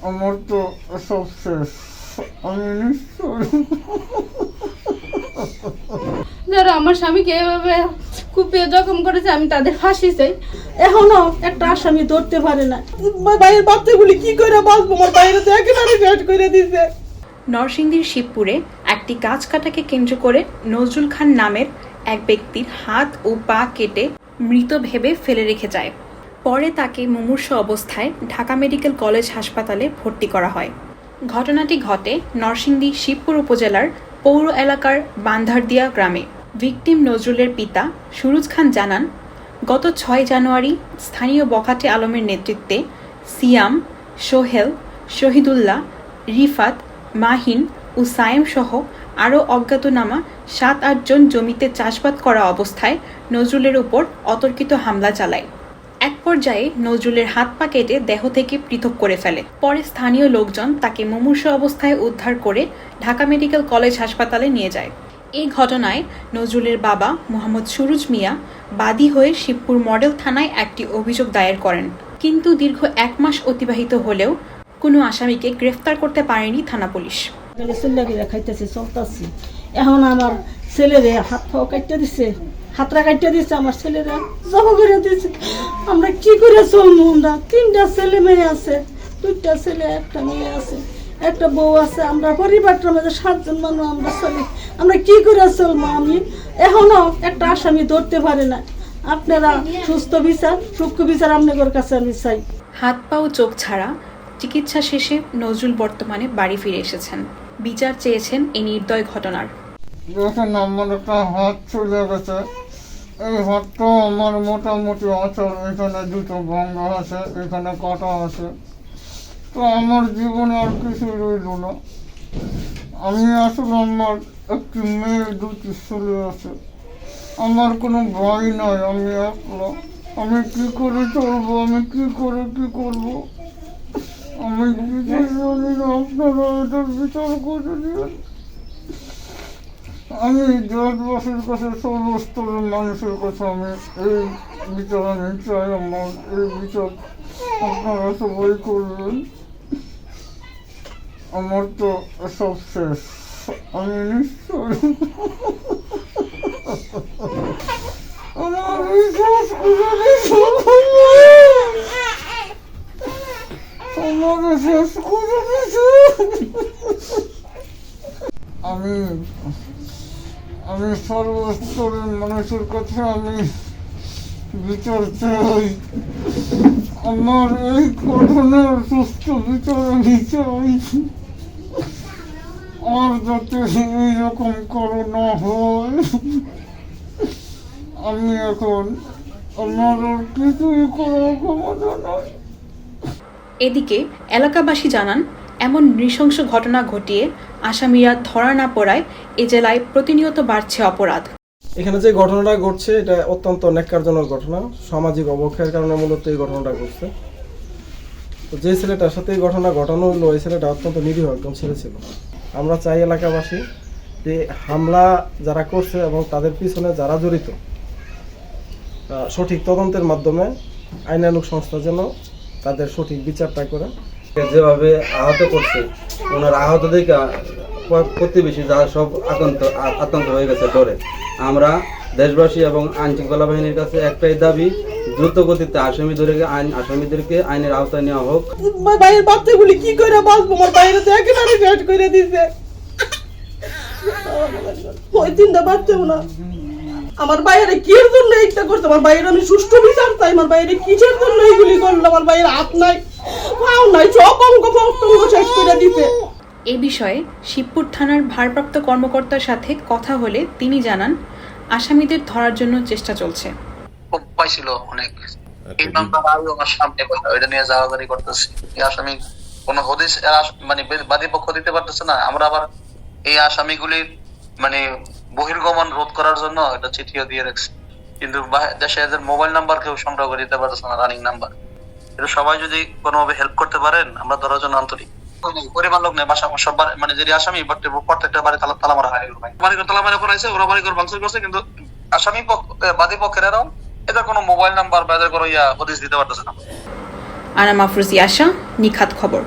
আমার তো সব শেষ। আমি নিশ্চয় যারা আমার স্বামীকে এভাবে কুপিয়ে জখম করেছে আমি তাদের ফাঁসি চাই। এখনো একটা আসামি ধরতে পারে না। বাইরের বাচ্চাগুলি কি করে বাঁচবো? আমার বাইরে তো একেবারে শেষ করে দিচ্ছে। নরসিংদীর শিবপুরে একটি গাছ কাটাকে কেন্দ্র করে নজরুল খান নামের এক ব্যক্তির হাত ও পা কেটে মৃত ভেবে ফেলে রেখে যায়। পরে তাকে মুমূর্ষু অবস্থায় ঢাকা মেডিকেল কলেজ হাসপাতালে ভর্তি করা হয়। ঘটনাটি ঘটে নরসিংদী শিবপুর উপজেলার পৌর এলাকার বান্ধারদিয়া গ্রামে। ভিকটিম নজরুলের পিতা সুরুজ খান জানান, গত 6 জানুয়ারি স্থানীয় বখাটে আলমের নেতৃত্বে সিয়াম, সোহেল, শহীদুল্লাহ, রিফাত, মাহিন ও সায়েম সহ আরও অজ্ঞাতনামা 7-8 জন জমিতে চাষাবাদ করা অবস্থায় নজরুলের উপর অতর্কিত হামলা চালায়। এক পর্যায়ে নজরুলের হাত পা কেটে দেহ থেকে পৃথক করে ফেলে। পরে স্থানীয় লোকজন তাকে মুমূর্ষু অবস্থায় উদ্ধার করে ঢাকা মেডিকেল কলেজ হাসপাতালে নিয়ে যায়। এই ঘটনায় নজরুলের বাবা মোহাম্মদ সুরুজ মিয়া বাদী হয়ে শিবপুর মডেল থানায় একটি অভিযোগ দায়ের করেন। কিন্তু দীর্ঘ 1 মাস অতিবাহিত হলেও কোনো আসামিকে গ্রেফতার করতে পারেনি থানা পুলিশ। খাইতেছি চলতেছি। এখন আমার ছেলেরে হাত পাও কাটতে দিচ্ছে, হাতরা কাটতে দিচ্ছে, আমার ছেলেরা জব করে দিচ্ছে। আমরা কি করে চলবো? আমরা 3টা ছেলে মেয়ে আছে, 2টা ছেলে 1টা মেয়ে আছে, একটা বউ আছে। আমরা পরিবারটার মধ্যে 7 জন মানুষ আমরা চলি। আমরা কি করে চলবো? আমি এখনো একটা আসামি ধরতে পারে না। আপনারা সুস্থ বিচার, সূক্ষ্ম বিচার আপনাদের কাছে আমি চাই। হাত পা ও চোখ ছাড়া চিকিৎসা শেষে নজরুল বর্তমানে বাড়ি ফিরে এসেছেন। বিচার চেয়েছেন এই নির্দয় ঘটনার। দেখেন, আমার একটা হাত চলে গেছে। এই হাতটা আমার মোটামুটি অচল। এখানে 2টো ভাঙা আছে, এখানে কাটা আছে। তো আমার জীবনে আর কিছু রইল না। আমি আসলে আমার একটি মেয়ে, 2টি ছেলে আছে। আমার কোনো ভাই নাই, আমি একলা। আমি কি করে চলবো? আমি কি করবো? আমি কিছু জানি না। আপনারা এটার বিচার করে দিন। আমি দেশবাসীর কাছে, সর্বস্তরের মানুষের কাছে আমি এই বিচার আমি চাই। আমার এই বিচার আপনারা সবাই করবেন। আমার তো সব শেষ। আমি নিশ্চয় আমার বিশ্বাস আমাকে শেষ করে দিয়েছে। আমি সর্বস্তরের মানুষের কাছে আমি বিচার চাই। আমার এই ঘটনার সুস্থ বিচার আমি চাই। আর যাতে এইরকম করোনা হয়। আমি এখন আমার আর কিছুই করার ক্ষমতা নয়। এদিকে এলাকাবাসী জানান, এমন নৃশংস ঘটনা ঘটিয়ে আসামিরা ধরা না পড়ায় এ জেলায় প্রতিনিয়ত বাড়ছে অপরাধ। এখানে যে ঘটনাটা ঘটছে এটা অত্যন্ত ন্যাক্কারজনক ঘটনা। সামাজিক অবক্ষয়ের কারণে মূলত এই ঘটনাটা ঘটছে। তো যে ছেলেটার সাথে এই ঘটনা ঘটানো হলো, এই ছেলেটা অত্যন্ত নিরীহ একদম ছেলে ছিল। আমরা চাই এলাকাবাসী যে হামলা যারা করছে এবং তাদের পিছনে যারা জড়িত সঠিক তদন্তের মাধ্যমে আইনানুগ সংস্থা যেন তাদের সঠিক বিচারটা করে। যেভাবে আহত করছে, ওনার আহত দেখে প্রতিবেশী যারা সব আতঙ্ক হয়ে গেছে ডরে। আমরা দেশবাসী এবং আইন শৃঙ্খলা বাহিনীর কাছে একটাই দাবি, দ্রুত গতিতে আসামিদেরকে আইনের আওতায় নেওয়া হোক। বাইরের বাচ্চাগুলি কি করে বাঁচবো? আমার বাইরে তো একেবারে শেষ করে দিচ্ছে। ওই 3টা বাচ্চা না, আমার বাইরে কিসের জন্য এইটা করছে? আমার বাইরে আমি সুষ্ঠু বিচার চাই। আমার বাইরে কিসের জন্য এইগুলি করলো? আমার বাইরে হাত নাই, পাও নাই, সব অঙ্গ প্রত্যঙ্গ শেষ করে দিতে। এ বিষয়ে শিবপুর থানার ভারপ্রাপ্ত কর্মকর্তার সাথে কথা হলে তিনি জানান, আসামিদের ধরার জন্য চেষ্টা চলছে। পাইছিল অনেক এই নামটা আমার সামনে ওইটা নিয়ে যাওয়াজারি করতেছে। এই আসামি কোন হদিস মানে বাদী পক্ষ দিতে পারতেছে না। আমরা আবার এই আসামিগুলির মানে বহির্গমন রোধ করার জন্য একটা চিঠিও দিয়ে রাখছি, কিন্তু দেশে এদের মোবাইল নাম্বার কেউ সংগ্রহ করে দিতে পারতেছে না, রানিং নাম্বার। এটা সবাই যদি কোনোভাবে হেল্প করতে পারেন আমরা ধরার জন্য আন্তরিক। পরিমাণ লোক নেই, বাসা সব মানে যে আসামি প্রত্যেকটা বাড়ি তালা মারা হয়। বাড়ি তালা মারা করাইছে, ওরা বাড়ি ঘর ভাঙচুর করছে, কিন্তু আসামি বাদী পক্ষের এরাও এদের কোনো মোবাইল নাম্বার বা এদের কোনো হদিস দিতে পারতেছে না। আনা মাফরুজি আশা, নিখাত খবর।